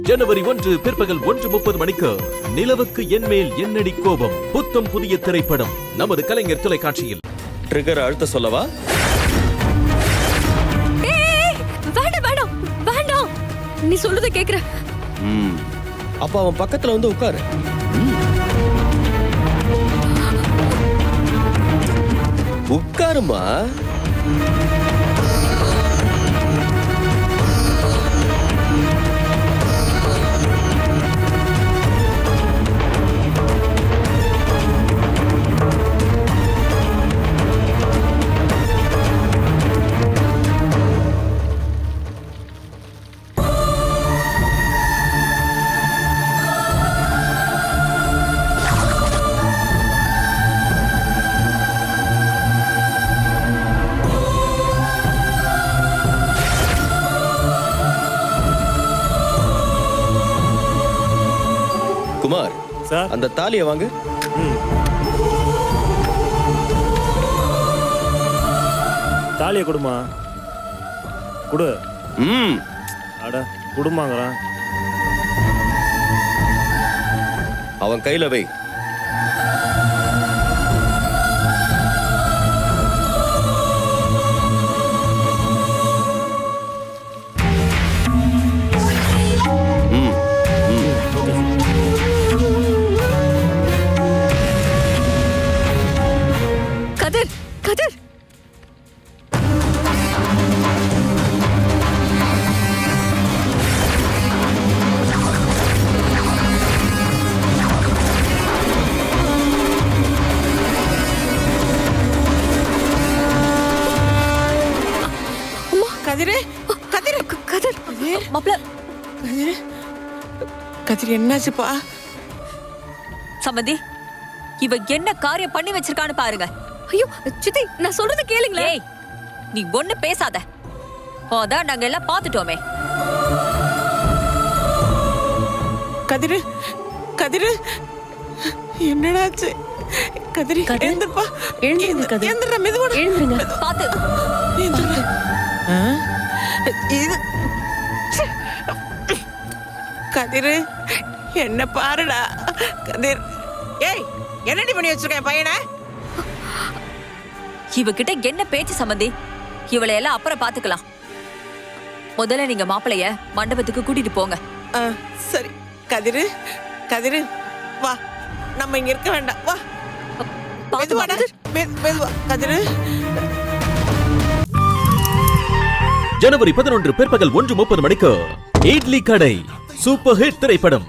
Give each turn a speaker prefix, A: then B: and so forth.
A: ஜனவரி 1 பிற்பகல் 1:30 மணிக்கு நிலவுக்கு என்மேல் என்னடி கோபம் புத்தம் புதிய திரைப்படம் நமது கலைஞர் தொலைக்காட்சியில்.
B: ட்ரிகர் அழுத்த சொல்லவா?
C: வேண்டாம் வேண்டாம், நீ சொல்றத கேக்குற.
B: அப்ப அவன் பக்கத்துல வந்து உட்காரு. உட்காருமா. குமார், அந்த தாலியை வாங்கு.
D: தாலியை கொடுமா. குடு. அட குடுமாங்கிறான்.
B: அவன் கையில வை.
C: கதிர், கதிர்,
E: கதிரே, கதிர்,
C: கதிர், மாப்ள,
E: கதிர், கதிர் என்னாச்சுப்பா?
C: சம்மந்தி, இவ என்ன காரியம் பண்ணி வச்சிருக்கான்னு பாருங்க. ஐயோ சித்தி, நான் சொல்றத கேளுங்களே. நீ ஒண்ணு பேசாத, அதான் நாங்க எல்லாம் பாத்துட்டோமே.
E: கதிரு, கதிரு, என்னடாச்சு? கதிரி, எழுந்துப்பா.
C: எழுந்துருங்க கதிர்,
E: எழுந்துடுற, மெதுவோட
C: எழுந்துருங்க. பாத்து
E: எழுந்துடுற. இது கதிரு, என்ன பாருடா கதிர். ஏய், என்னடி பண்ணி வச்சிருக்கேன் பையனை?
C: இவகிட்ட என்ன பேச்சு சம்மந்தி? இவளை எல்லாம் அப்புறம் பாத்துக்கலாம். முதல்ல நீங்க மாப்பிளைய மண்டபத்துக்கு கூட்டிட்டு போங்க.
E: சரி. கதிரு, கதிரு, வா, நம்ம இங்க இருக்க வேண்டாம். வா, மெதுவாடா, மெதுவா கதிரு.
A: ஜனவரி 11 பிற்பகல் 1:30 மணிக்கு இட்லி கடை சூப்பர் ஹிட் திரைப்படம்.